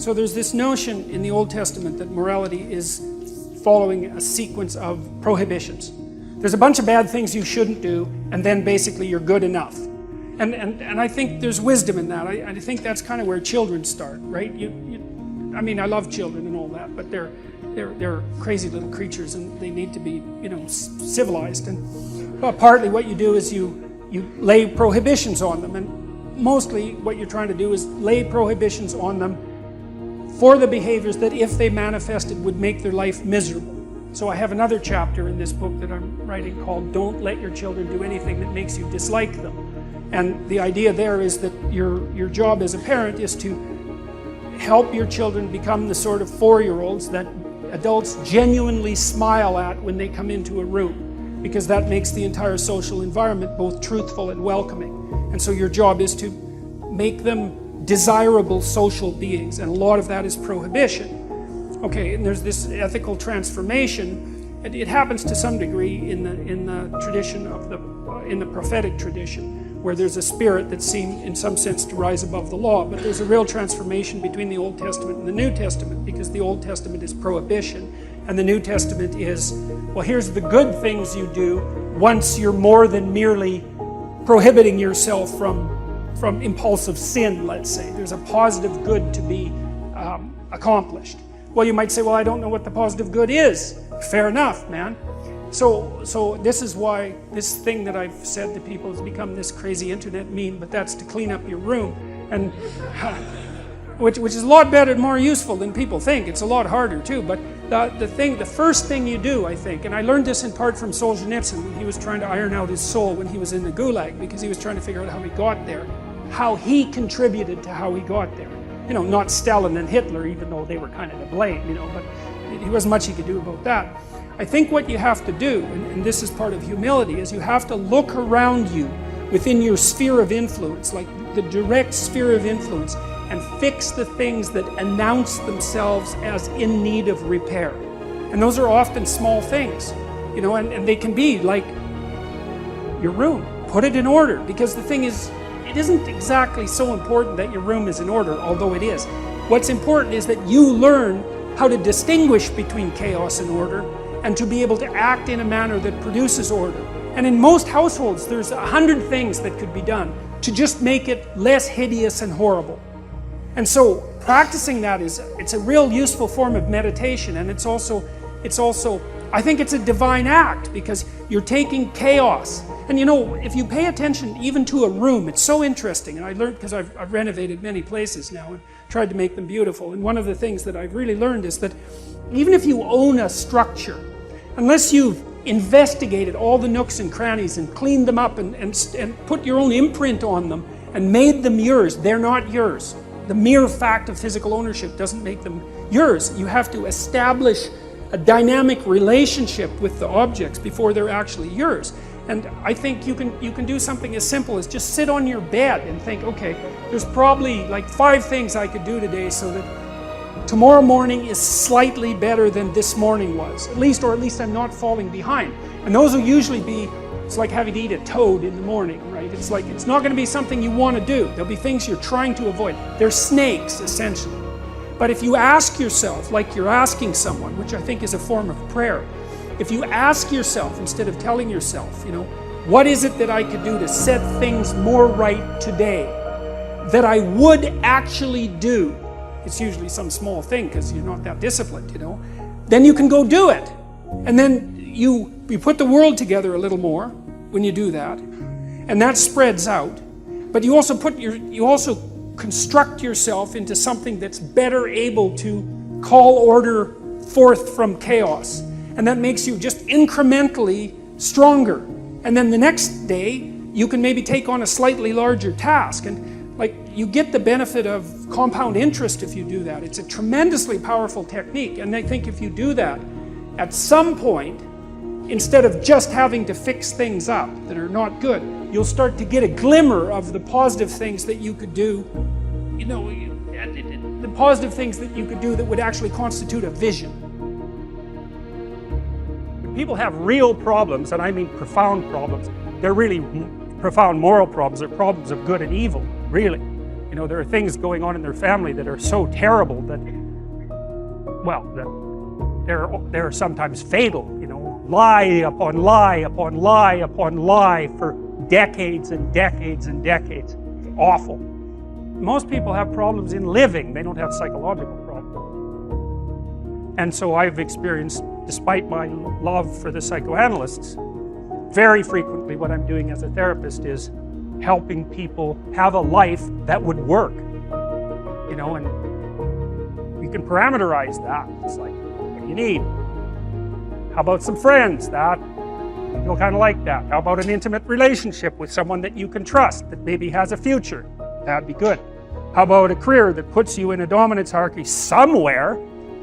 So there's this notion in the Old Testament that morality is following a sequence of prohibitions. There's a bunch of bad things you shouldn't do, and then basically you're good enough. And I think there's wisdom in that. I think that's kind of where children start, right? I mean, I love children and all that, but they're crazy little creatures, and they need to be, civilized. And partly what you do is you lay prohibitions on them, and mostly what you're trying to do is lay prohibitions on them for the behaviors that, if they manifested, would make their life miserable. So I have another chapter in this book that I'm writing called "Don't Let Your Children Do Anything That Makes You Dislike Them." And the idea there is that your job as a parent is to help your children become the sort of 4-year-olds that adults genuinely smile at when they come into a room, because that makes the entire social environment both truthful and welcoming. And so your job is to make them desirable social beings, and a lot of that is prohibition. Okay, and there's this ethical transformation. It happens to some degree in the tradition of in the prophetic tradition, where there's a spirit that seemed in some sense to rise above the law, but there's a real transformation between the Old Testament and the New Testament, because the Old Testament is prohibition and the New Testament is, well, here's the good things you do once you're more than merely prohibiting yourself from impulsive sin, let's say. There's a positive good to be accomplished. Well, you might say, well, I don't know what the positive good is. Fair enough, man. So this is why this thing that I've said to people has become this crazy internet meme, but that's to clean up your room, and which is a lot better and more useful than people think. It's a lot harder too, but the first thing you do, I think, and I learned this in part from Solzhenitsyn when he was trying to iron out his soul when he was in the Gulag, because he was trying to figure out how he got there, how he contributed to how he got there. Not Stalin and Hitler, even though they were kind of to blame, but there wasn't much he could do about that. I think what you have to do, and this is part of humility, is you have to look around you within your sphere of influence, like the direct sphere of influence, and fix the things that announce themselves as in need of repair. And those are often small things, and they can be like your room. Put it in order, because the thing is, it isn't exactly so important that your room is in order, although it is. What's important is that you learn how to distinguish between chaos and order, and to be able to act in a manner that produces order. And in most households, there's 100 things that could be done to just make it less hideous and horrible. And so practicing that it's a real useful form of meditation, and it's also, I think it's a divine act, because you're taking chaos. And if you pay attention even to a room, it's so interesting. And I learned, because I've renovated many places now and tried to make them beautiful. And one of the things that I've really learned is that even if you own a structure, unless you've investigated all the nooks and crannies and cleaned them up and put your own imprint on them and made them yours, they're not yours. The mere fact of physical ownership doesn't make them yours. You have to establish a dynamic relationship with the objects before they're actually yours. And I think you can do something as simple as just sit on your bed and think, okay, there's probably like 5 things I could do today so that tomorrow morning is slightly better than this morning was, or at least I'm not falling behind. And those will usually be, it's like having to eat a toad in the morning, right? It's like, it's not going to be something you want to do. There'll be things you're trying to avoid. They're snakes, essentially. But if you ask yourself, like you're asking someone, which I think is a form of prayer, if you ask yourself, instead of telling yourself, what is it that I could do to set things more right today, that I would actually do? It's usually some small thing, because you're not that disciplined, Then you can go do it. And then you put the world together a little more when you do that. And that spreads out. But you also construct yourself into something that's better able to call order forth from chaos. And that makes you just incrementally stronger. And then the next day, you can maybe take on a slightly larger task. And you get the benefit of compound interest if you do that. It's a tremendously powerful technique. And I think if you do that, at some point, instead of just having to fix things up that are not good, you'll start to get a glimmer of the positive things that you could do, the positive things that you could do that would actually constitute a vision. When people have real problems, and I mean profound problems, they're really profound moral problems. They're problems of good and evil, really. You know, there are things going on in their family that are so terrible that, well, that they're sometimes fatal, you know, lie upon lie upon lie upon lie for decades and decades and decades. It's awful. Most people have problems in living, they don't have psychological problems. And so I've experienced, despite my love for the psychoanalysts, very frequently what I'm doing as a therapist is helping people have a life that would work. You know, and you can parameterize that. It's like, what do you need? How about some friends? That you'll kind of like that. How about an intimate relationship with someone that you can trust, that maybe has a future? That'd be good. How about a career that puts you in a dominance hierarchy somewhere,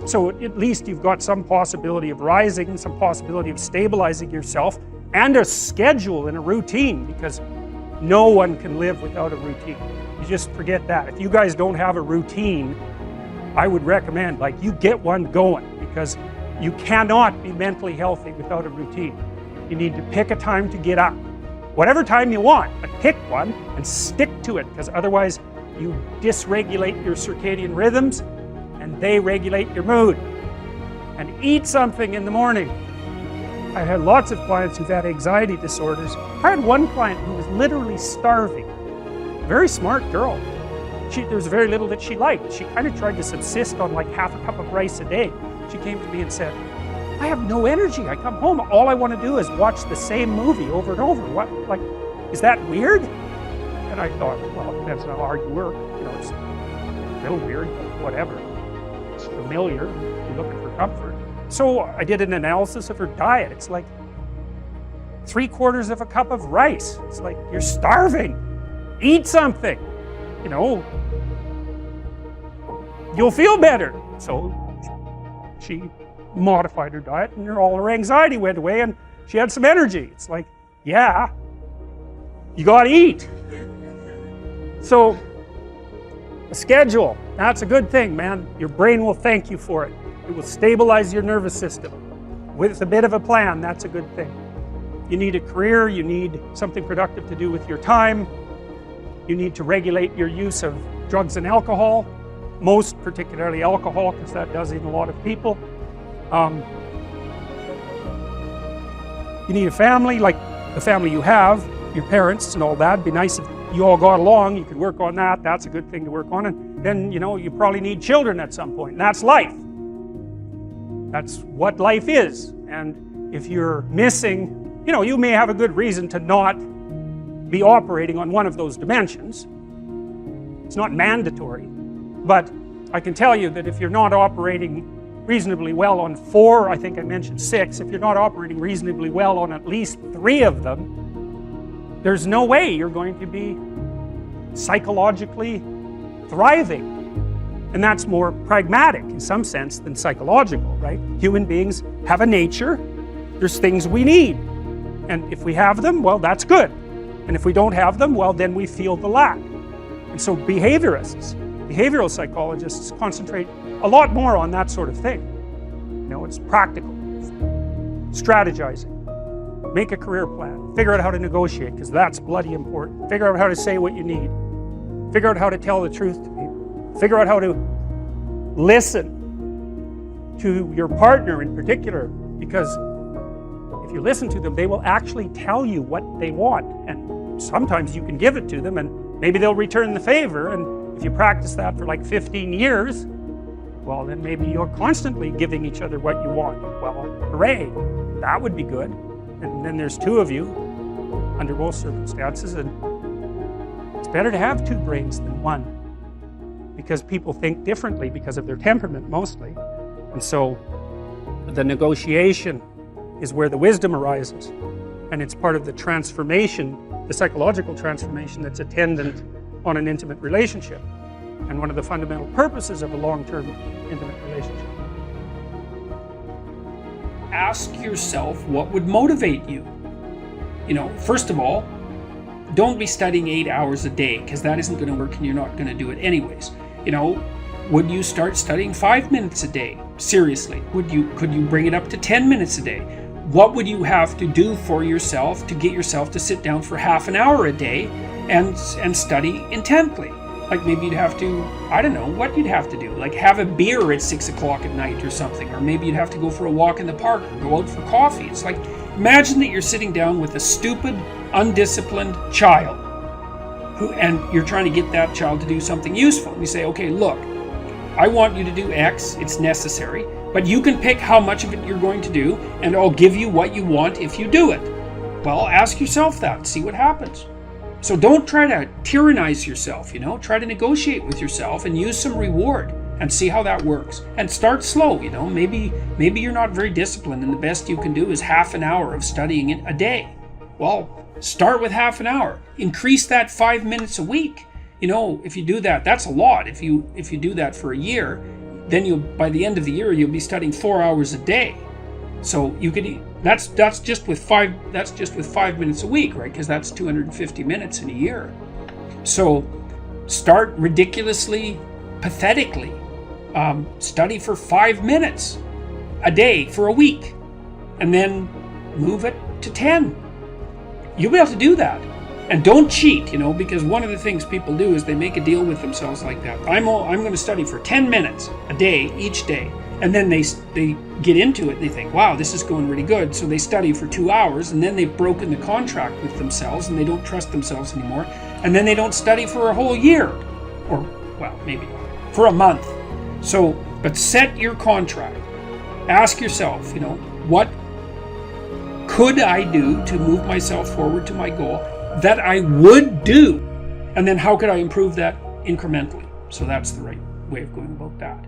so at least you've got some possibility of rising, some possibility of stabilizing yourself, and a schedule and a routine, because no one can live without a routine. You just forget that. If you guys don't have a routine, I would recommend, like, you get one going, because you cannot be mentally healthy without a routine. You need to pick a time to get up. Whatever time you want, but pick one and stick to it, because otherwise you dysregulate your circadian rhythms and they regulate your mood. And eat something in the morning. I had lots of clients who've had anxiety disorders. I had one client who was literally starving. A very smart girl. There was very little that she liked. She kind of tried to subsist on like half a cup of rice a day. She came to me and said, I have no energy. I come home, all I want to do is watch the same movie over and over. What, like, is that weird? And I thought, well, it depends on how hard you work. You know, it's a little weird, but whatever. It's familiar. You're looking for comfort. So I did an analysis of her diet. It's like 3/4 of a cup of rice. It's like, you're starving. Eat something. You know, you'll feel better. So she modified her diet and all her anxiety went away and she had some energy. It's like, yeah, you gotta eat. So a schedule, that's a good thing, man. Your brain will thank you for it. It will stabilize your nervous system. With a bit of a plan, that's a good thing. You need a career, you need something productive to do with your time. You need to regulate your use of drugs and alcohol, most particularly alcohol, because that does in a lot of people. You need a family, like the family you have, your parents and all that. It'd be nice if you all got along, you could work on that. That's a good thing to work on. And then, you know, you probably need children at some point, and that's life. That's what life is. And if you're missing, you know, you may have a good reason to not be operating on one of those dimensions. It's not mandatory, but I can tell you that if you're not operating reasonably well on 4, I think I mentioned 6, if you're not operating reasonably well on at least 3 of them, there's no way you're going to be psychologically thriving. And that's more pragmatic in some sense than psychological, right? Human beings have a nature. There's things we need. And if we have them, well, that's good. And if we don't have them, well, then we feel the lack. And so behaviorists, behavioral psychologists concentrate a lot more on that sort of thing. You know, it's practical, strategizing, make a career plan, figure out how to negotiate, because that's bloody important. Figure out how to say what you need. Figure out how to tell the truth to people. Figure out how to listen to your partner in particular, because if you listen to them, they will actually tell you what they want. And sometimes you can give it to them and maybe they'll return the favor. And if you practice that for like 15 years, well, then maybe you're constantly giving each other what you want. Well, hooray, that would be good. And then there's 2 of you under most circumstances, and it's better to have 2 brains than 1, because people think differently because of their temperament mostly. And so the negotiation is where the wisdom arises, and it's part of the transformation, the psychological transformation that's attendant on an intimate relationship, and one of the fundamental purposes of a long-term intimate relationship. Ask yourself what would motivate you. You know, first of all, don't be studying 8 hours a day, because that isn't going to work and you're not going to do it anyways. You know, would you start studying 5 minutes a day? Seriously, could you bring it up to 10 minutes a day? What would you have to do for yourself to get yourself to sit down for half an hour a day and study intently? Like maybe you'd have to, I don't know what you'd have to do, like have a beer at 6 o'clock at night or something, or maybe you'd have to go for a walk in the park or go out for coffee. It's like, imagine that you're sitting down with a stupid, undisciplined child, and you're trying to get that child to do something useful. And you say, okay, look, I want you to do X, it's necessary, but you can pick how much of it you're going to do, and I'll give you what you want if you do it. Well, ask yourself that, see what happens. So don't try to tyrannize yourself, try to negotiate with yourself and use some reward and see how that works. And start slow, maybe you're not very disciplined and the best you can do is half an hour of studying it a day. Well, start with half an hour. Increase that 5 minutes a week. If you do that, that's a lot. If you do that for a year, then by the end of the year you'll be studying 4 hours a day. So you could that's just with 5 minutes a week, right? Because that's 250 minutes in a year. So start ridiculously, pathetically. Study for 5 minutes a day for a week, and then move it to 10. You'll be able to do that. And don't cheat, because one of the things people do is they make a deal with themselves like that. I'm going to study for 10 minutes a day, each day. And then they get into it and they think, wow, this is going really good. So they study for 2 hours, and then they've broken the contract with themselves and they don't trust themselves anymore. And then they don't study for a whole year, or, well, maybe for a month. So, but set your contract. Ask yourself, what could I do to move myself forward to my goal that I would do? And then how could I improve that incrementally? So that's the right way of going about that.